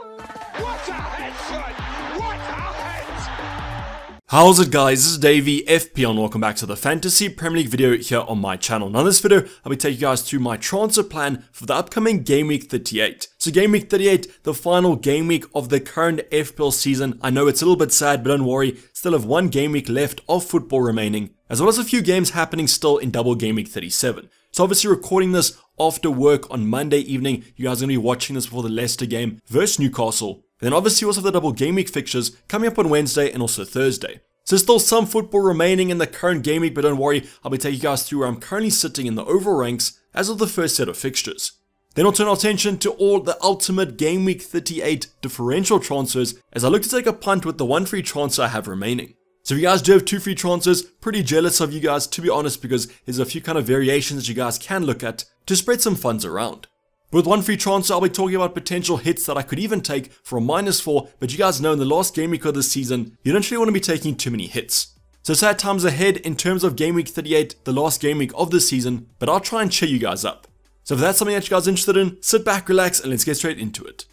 What a head, son! What a head! How's it, guys? This is Dayvy, FPL, and welcome back to the Fantasy Premier League video here on my channel. Now in this video, I'll be taking you guys through my transfer plan for the upcoming Game Week 38. So Game Week 38, the final game week of the current FPL season. I know it's a little bit sad, but don't worry, still have one game week left of football remaining, as well as a few games happening still in double Game Week 37. So obviously recording this after work on Monday evening, you guys are going to be watching this before the Leicester game versus Newcastle. Then obviously also have the double game week fixtures coming up on Wednesday and also Thursday. So still some football remaining in the current game week, but don't worry, I'll be taking you guys through where I'm currently sitting in the overall ranks as of the first set of fixtures. Then I'll turn our attention to all the ultimate Game Week 38 differential transfers as I look to take a punt with the one free transfer I have remaining. So if you guys do have 2 free transfers, pretty jealous of you guys, to be honest, because there's a few kind of variations that you guys can look at to spread some funds around. With one free transfer, I'll be talking about potential hits that I could even take for a -4, but you guys know in the last game week of the season, you don't really want to be taking too many hits. So sad times ahead in terms of Game Week 38, the last game week of the season, but I'll try and cheer you guys up. So if that's something that you guys are interested in, sit back, relax, and let's get straight into it.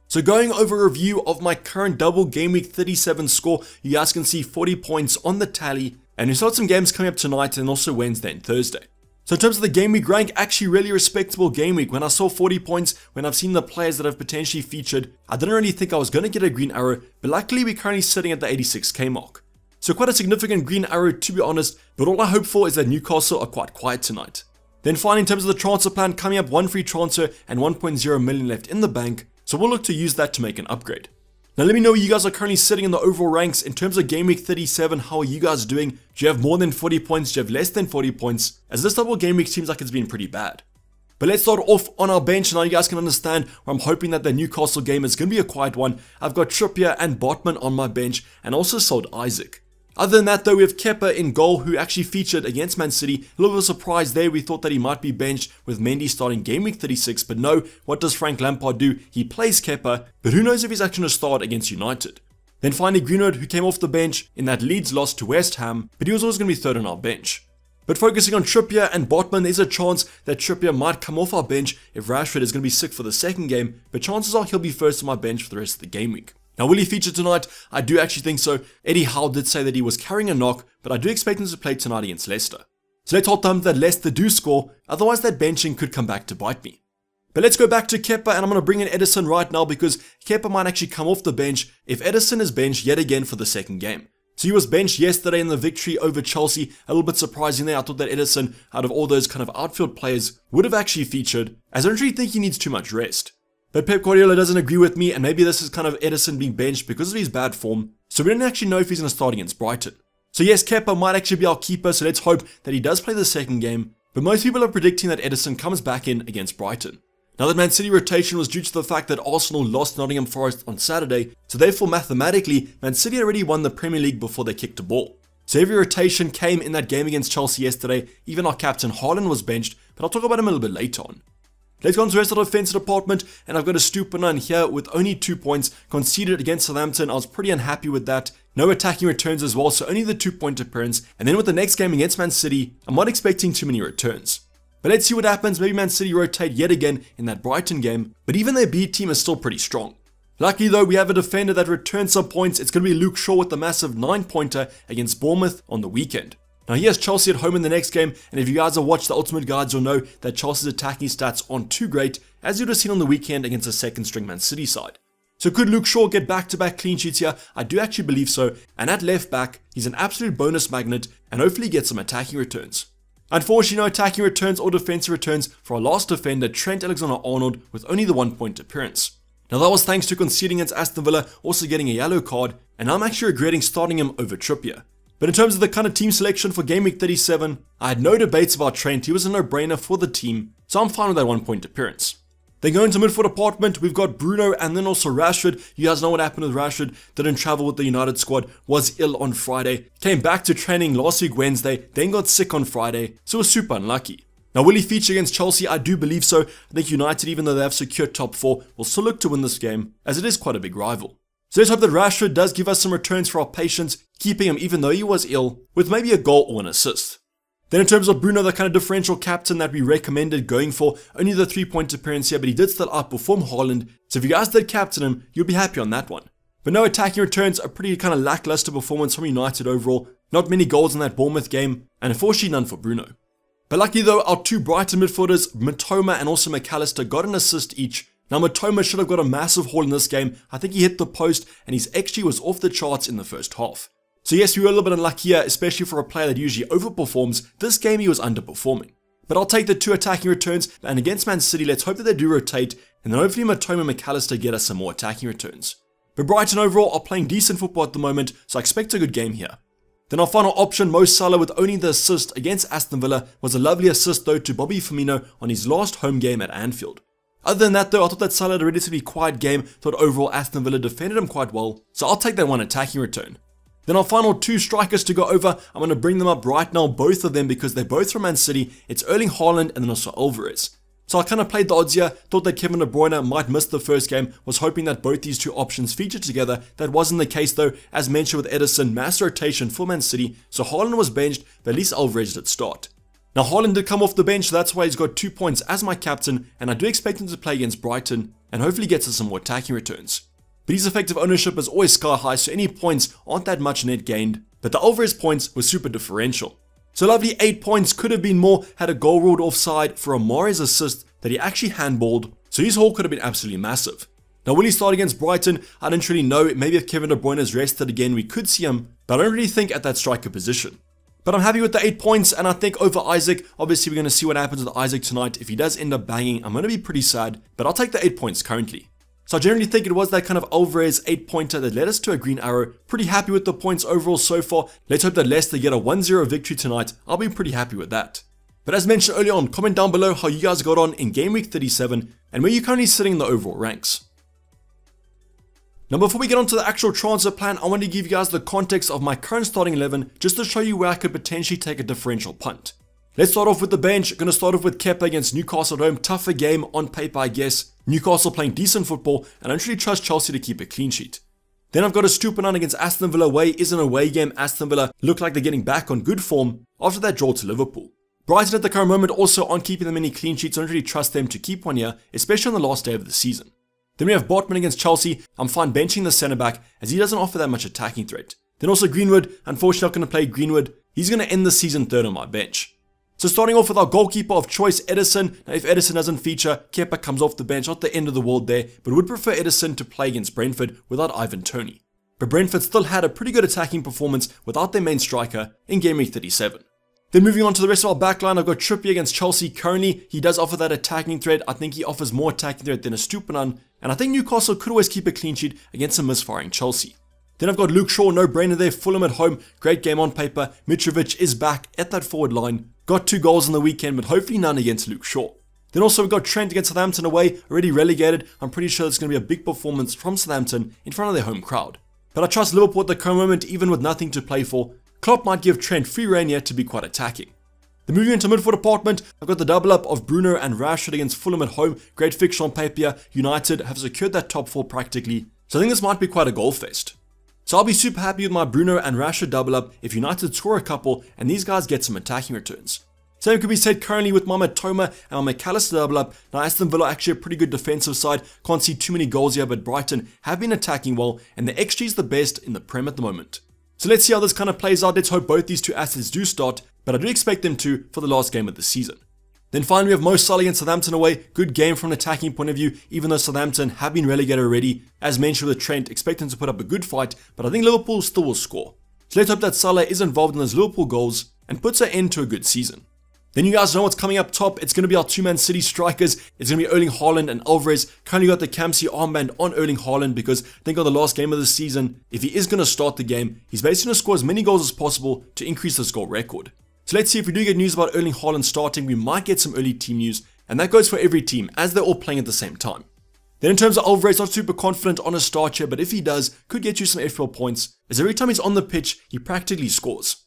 So going over a review of my current double Game Week 37 score, you guys can see 40 points on the tally, and we still have some games coming up tonight and also Wednesday and Thursday. So in terms of the game week rank, actually really respectable game week. When I saw 40 points, when I've seen the players that have potentially featured, I didn't really think I was going to get a green arrow, but luckily we're currently sitting at the 86k mark. So quite a significant green arrow, to be honest, but all I hope for is that Newcastle are quite quiet tonight. Then finally, in terms of the transfer plan, coming up, one free transfer and 1.0 million left in the bank, so we'll look to use that to make an upgrade. Now let me know where you guys are currently sitting in the overall ranks. In terms of Game Week 37, how are you guys doing? Do you have more than 40 points? Do you have less than 40 points? As this double game week seems like it's been pretty bad. But let's start off on our bench. Now you guys can understand where I'm hoping that the Newcastle game is going to be a quiet one. I've got Trippier and Botman on my bench and also sold Isaac. Other than that though, we have Kepa in goal, who actually featured against Man City. A little bit of a surprise there. We thought that he might be benched with Mendy starting Game Week 36, but no, what does Frank Lampard do? He plays Kepa, but who knows if he's actually going to start against United. Then finally Greenwood, who came off the bench in that Leeds loss to West Ham, but he was always going to be third on our bench. But focusing on Trippier and Botman, there's a chance that Trippier might come off our bench if Rashford is going to be sick for the second game, but chances are he'll be first on my bench for the rest of the game week. Now, will he feature tonight? I do actually think so. Eddie Howe did say that he was carrying a knock, but I do expect him to play tonight against Leicester. So let's hope that Leicester do score, otherwise that benching could come back to bite me. But let's go back to Kepa, and I'm going to bring in Edison right now because Kepa might actually come off the bench if Edison is benched yet again for the second game. So he was benched yesterday in the victory over Chelsea. A little bit surprising there. I thought that Edison, out of all those kind of outfield players, would have actually featured, as I don't really think he needs too much rest. But Pep Guardiola doesn't agree with me, and maybe this is kind of Edison being benched because of his bad form, so we don't actually know if he's going to start against Brighton. So yes, Kepa might actually be our keeper, so let's hope that he does play the second game, but most people are predicting that Edison comes back in against Brighton. Now that Man City rotation was due to the fact that Arsenal lost Nottingham Forest on Saturday, so therefore mathematically, Man City already won the Premier League before they kicked the ball. So every rotation came in that game against Chelsea yesterday. Even our captain Haaland was benched, but I'll talk about him a little bit later on. Let's go on to the rest of the defensive department, and I've got a Stupinan here with only 2 points conceded against Southampton. I was pretty unhappy with that. No attacking returns as well, so only the 2-point appearance. And then with the next game against Man City, I'm not expecting too many returns. But let's see what happens. Maybe Man City rotate yet again in that Brighton game, but even their B team is still pretty strong. Luckily though, we have a defender that returns some points. It's going to be Luke Shaw with the massive 9-pointer against Bournemouth on the weekend. Now he has Chelsea at home in the next game, and if you guys have watched the Ultimate Guides, you'll know that Chelsea's attacking stats aren't too great, as you'd have seen on the weekend against a second string Man City side. So could Luke Shaw get back-to-back clean sheets here? I do actually believe so, and at left back, he's an absolute bonus magnet, and hopefully get some attacking returns. Unfortunately, no attacking returns or defensive returns for our last defender, Trent Alexander-Arnold, with only the 1-point appearance. Now that was thanks to conceding against Aston Villa, also getting a yellow card, and I'm actually regretting starting him over Trippier. But in terms of the kind of team selection for Game Week 37, I had no debates about Trent. He was a no-brainer for the team, so I'm fine with that 1-point appearance. Then going to midfield department, we've got Bruno and then also Rashford. You guys know what happened with Rashford. Didn't travel with the United squad, was ill on Friday, came back to training last week Wednesday, then got sick on Friday, so was super unlucky. Now will he feature against Chelsea? I do believe so. I think United, even though they have secured top 4, will still look to win this game, as it is quite a big rival. So let's hope that Rashford does give us some returns for our patience, keeping him even though he was ill, with maybe a goal or an assist. Then in terms of Bruno, the kind of differential captain that we recommended going for, only the 3-point appearance here, but he did still outperform Haaland. So if you guys did captain him, you'll be happy on that one. But no attacking returns, a pretty kind of lackluster performance from United overall. Not many goals in that Bournemouth game, and unfortunately none for Bruno. But luckily though, our two Brighton midfielders, Matoma and also McAllister, got an assist each. Now Matoma should have got a massive haul in this game. I think he hit the post and his XG was off the charts in the first half. So yes, we were a little bit unlucky here, especially for a player that usually overperforms. This game he was underperforming. But I'll take the two attacking returns, and against Man City, let's hope that they do rotate, and then hopefully Matoma and McAllister get us some more attacking returns. But Brighton overall are playing decent football at the moment, so I expect a good game here. Then our final option, Mo Salah with only the assist against Aston Villa, was a lovely assist though to Bobby Firmino on his last home game at Anfield. Other than that though, I thought that Salah had a relatively quiet game, thought overall Aston Villa defended him quite well, so I'll take that one attacking return. Then our final two strikers to go over, I'm going to bring them up right now, both of them, because they're both from Man City. It's Erling Haaland and then also Alvarez. So I kind of played the odds here, thought that Kevin De Bruyne might miss the first game, was hoping that both these two options featured together. That wasn't the case though, as mentioned with Edison, mass rotation for Man City, so Haaland was benched, but at least Alvarez did start. Now Haaland did come off the bench, so that's why he's got 2 points as my captain, and I do expect him to play against Brighton, and hopefully gets us some more attacking returns. But his effective ownership is always sky high, so any points aren't that much net gained, but the Alvarez points were super differential. So lovely 8 points, could have been more had a goal ruled offside for Amari's assist that he actually handballed, so his haul could have been absolutely massive. Now will he start against Brighton? I don't really know, maybe if Kevin De Bruyne is rested again we could see him, but I don't really think at that striker position. But I'm happy with the 8 points, and I think over Isaac, obviously we're going to see what happens with Isaac tonight. If he does end up banging, I'm going to be pretty sad, but I'll take the 8 points currently. So I generally think it was that kind of Alvarez 8-pointer that led us to a green arrow. Pretty happy with the points overall so far. Let's hope that Leicester get a 1-0 victory tonight. I'll be pretty happy with that. But as mentioned earlier on, comment down below how you guys got on in game week 37 and where you're currently sitting in the overall ranks. Now before we get on to the actual transfer plan, I want to give you guys the context of my current starting 11 just to show you where I could potentially take a differential punt. Let's start off with the bench. Going to start off with Kepa against Newcastle at home. Tougher game on paper, I guess. Newcastle playing decent football, and I don't really trust Chelsea to keep a clean sheet. Then I've got a Stupinan against Aston Villa away. Is an away game. Aston Villa look like they're getting back on good form after that draw to Liverpool. Brighton at the current moment also aren't keeping them any clean sheets. I don't really trust them to keep one here, especially on the last day of the season. Then we have Botman against Chelsea. I'm fine benching the centre back as he doesn't offer that much attacking threat. Then also Greenwood. Unfortunately not going to play Greenwood. He's going to end the season third on my bench. So starting off with our goalkeeper of choice, Edison. Now if Edison doesn't feature, Kepa comes off the bench, not the end of the world there, but would prefer Edison to play against Brentford without Ivan Toney. But Brentford still had a pretty good attacking performance without their main striker in game week 37. Then moving on to the rest of our backline, I've got Trippier against Chelsea. Currently, he does offer that attacking threat. I think he offers more attacking threat than a Stupinan, and I think Newcastle could always keep a clean sheet against a misfiring Chelsea. Then I've got Luke Shaw, no brainer there, Fulham at home, great game on paper. Mitrovic is back at that forward line, got 2 goals on the weekend, but hopefully none against Luke Shaw. Then also we've got Trent against Southampton away, already relegated. I'm pretty sure it's going to be a big performance from Southampton in front of their home crowd. But I trust Liverpool at the current moment, even with nothing to play for. Klopp might give Trent free rein here to be quite attacking. Then moving into midfield department, I've got the double up of Bruno and Rashford against Fulham at home. Great fixture on paper. United have secured that top 4 practically, so I think this might be quite a goal fest. So I'll be super happy with my Bruno and Rashford double up if United score a couple and these guys get some attacking returns. Same could be said currently with my Matoma and my McAllister double up. Now Aston Villa actually a pretty good defensive side, can't see too many goals here, but Brighton have been attacking well and the XG is the best in the Prem at the moment. So let's see how this kind of plays out. Let's hope both these two assets do start, but I do expect them to for the last game of the season. Then finally we have Mo Salah against Southampton away. Good game from an attacking point of view, even though Southampton have been relegated already. As mentioned with Trent, expect them to put up a good fight, but I think Liverpool still will score. So let's hope that Salah is involved in those Liverpool goals and puts an end to a good season. Then you guys know what's coming up top. It's going to be our 2-man City strikers. It's going to be Erling Haaland and Alvarez. Currently got the Kamsi armband on Erling Haaland because I think on the last game of the season, if he is going to start the game, he's basically going to score as many goals as possible to increase the score record. So let's see if we do get news about Erling Haaland starting. We might get some early team news, and that goes for every team as they're all playing at the same time. Then in terms of Alvarez, not super confident on a start here, but if he does, could get you some FPL points, as every time he's on the pitch, he practically scores.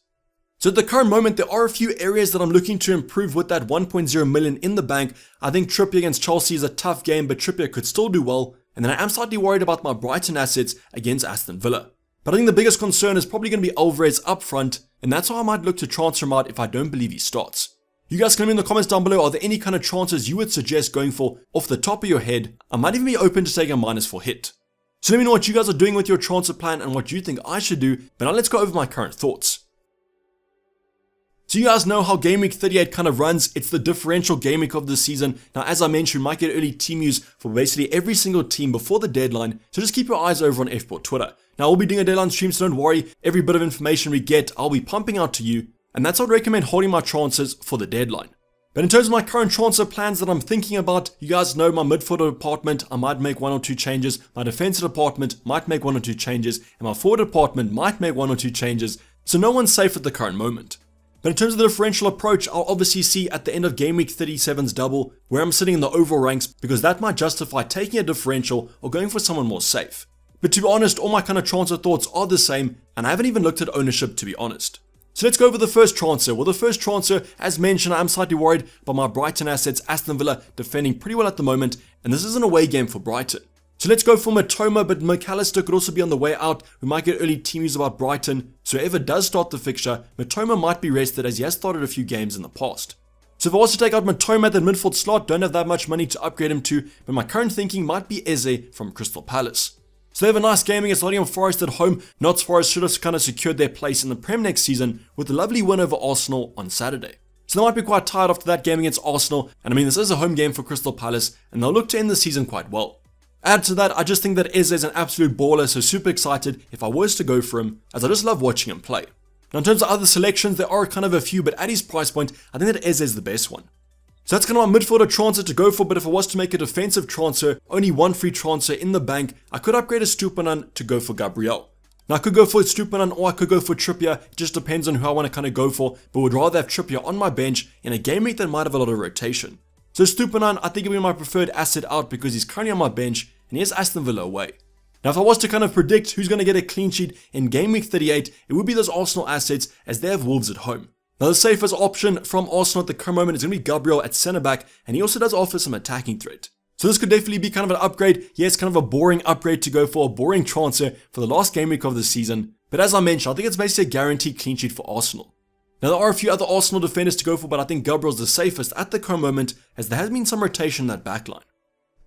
So at the current moment, there are a few areas that I'm looking to improve with that 1.0 million in the bank. I think Trippier against Chelsea is a tough game, but Trippier could still do well. And then I am slightly worried about my Brighton assets against Aston Villa. But I think the biggest concern is probably going to be Alvarez up front. and that's how I might look to transfer him out if I don't believe he starts. You guys can leave me in the comments down below, are there any kind of transfers you would suggest going for off the top of your head? I might even be open to taking a -4 hit. So let me know what you guys are doing with your transfer plan and what you think I should do, but now let's go over my current thoughts. So you guys know how Game Week 38 kind of runs. It's the differential game week of the season. Now, as I mentioned, we might get early team news for basically every single team before the deadline. So just keep your eyes over on FPL Twitter. Now, we'll be doing a deadline stream, so don't worry. Every bit of information we get, I'll be pumping out to you. And that's how I'd recommend holding my transfers for the deadline. But in terms of my current transfer plans that I'm thinking about, you guys know my midfielder department, I might make 1 or 2 changes. My defensive department might make 1 or 2 changes. And my forward department might make 1 or 2 changes. So no one's safe at the current moment. But in terms of the differential approach, I'll obviously see at the end of Game Week 37's double where I'm sitting in the overall ranks, because that might justify taking a differential or going for someone more safe. But to be honest, all my kind of transfer thoughts are the same, and I haven't even looked at ownership, to be honest. So let's go over the first transfer. Well, the first transfer, as mentioned, I'm slightly worried about my Brighton assets. Aston Villa defending pretty well at the moment, and this is an away game for Brighton. So let's go for Matoma, but McAllister could also be on the way out. We might get early team news about Brighton. So whoever does start the fixture, Matoma might be rested as he has started a few games in the past. So if I was to take out Matoma at the midfield slot, don't have that much money to upgrade him to, but my current thinking might be Eze from Crystal Palace. So they have a nice game against Nottingham Forest at home. Notts Forest should have kind of secured their place in the Prem next season with a lovely win over Arsenal on Saturday. So they might be quite tired after that game against Arsenal, and I mean this is a home game for Crystal Palace, and they'll look to end the season quite well. Add to that, I just think that Eze is an absolute baller, so super excited if I was to go for him, as I just love watching him play. Now in terms of other selections, there are kind of a few, but at his price point, I think that Eze is the best one. So that's kind of my midfielder transfer to go for, but if I was to make a defensive transfer, only 1 free transfer in the bank, I could upgrade a Stupinan to go for Gabriel. Now I could go for Stupinan or I could go for Trippier, it just depends on who I want to kind of go for, but would rather have Trippier on my bench in a game week that might have a lot of rotation. So Stupinan, I think he'll be my preferred asset out because he's currently on my bench and he has Aston Villa away. Now if I was to kind of predict who's going to get a clean sheet in Game Week 38, it would be those Arsenal assets as they have Wolves at home. Now the safest option from Arsenal at the current moment is going to be Gabriel at centre back, and he also does offer some attacking threat. So this could definitely be kind of an upgrade. Yeah, it's kind of a boring upgrade to go for, a boring transfer for the last game week of the season. But as I mentioned, I think it's basically a guaranteed clean sheet for Arsenal. Now there are a few other Arsenal defenders to go for, but I think Gabriel's the safest at the current moment as there has been some rotation in that backline.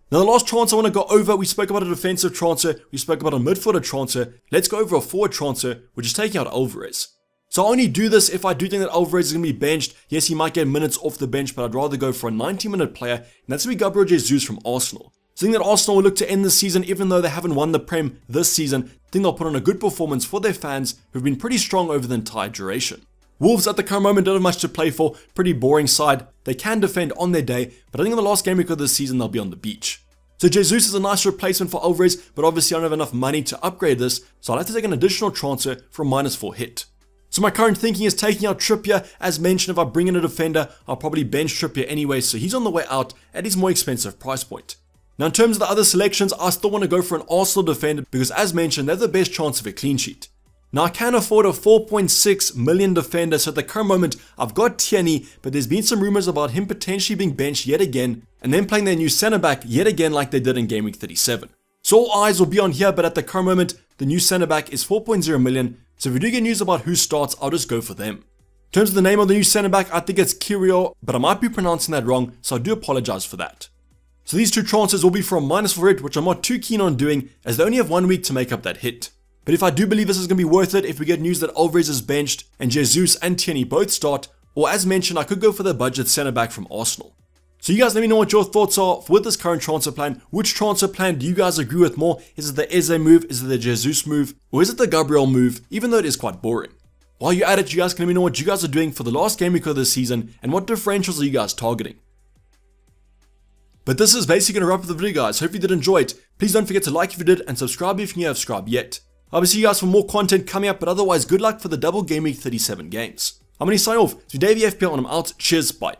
Now the last transfer I want to go over, we spoke about a defensive transfer, we spoke about a midfielder transfer. Let's go over a forward transfer, which is taking out Alvarez. So I only do this if I do think that Alvarez is going to be benched. Yes, he might get minutes off the bench, but I'd rather go for a 90-minute player, and that's going to be Gabriel Jesus from Arsenal. So I think that Arsenal will look to end the season, even though they haven't won the Prem this season. I think they'll put on a good performance for their fans, who've been pretty strong over the entire duration. Wolves at the current moment don't have much to play for, pretty boring side. They can defend on their day, but I think in the last game week of the season they'll be on the beach. So Jesus is a nice replacement for Alvarez, but obviously I don't have enough money to upgrade this, so I'll have to take an additional transfer for a -4 hit. So my current thinking is taking out Trippier. As mentioned, if I bring in a defender, I'll probably bench Trippier anyway, so he's on the way out at his more expensive price point. Now in terms of the other selections, I still want to go for an Arsenal defender because as mentioned, they have the best chance of a clean sheet. Now I can afford a 4.6 million defender, so at the current moment I've got Tierney, but there's been some rumors about him potentially being benched yet again, and then playing their new centre back yet again like they did in Game Week 37. So all eyes will be on here, but at the current moment, the new centre back is 4.0 million, so if we do get news about who starts, I'll just go for them. In terms of the name of the new centre back, I think it's Kirio, but I might be pronouncing that wrong, so I do apologise for that. So these two transfers will be for a -4 hit, which I'm not too keen on doing, as they only have 1 week to make up that hit. But if I do believe this is going to be worth it, if we get news that Alvarez is benched, and Jesus and Tierney both start, or as mentioned, I could go for the budget centre back from Arsenal. So you guys let me know what your thoughts are with this current transfer plan. Which transfer plan do you guys agree with more? Is it the Eze move? Is it the Jesus move? Or is it the Gabriel move, even though it is quite boring? While you're at it, you guys can let me know what you guys are doing for the last game week of the season, and what differentials are you guys targeting? But this is basically going to wrap up the video, guys. Hope you did enjoy it. Please don't forget to like if you did, and subscribe if you haven't subscribed yet. I'll see you guys for more content coming up, but otherwise, good luck for the double Game Week 37 games. I'm going to sign off. So Dayvy FPL, and I'm out. Cheers, bye.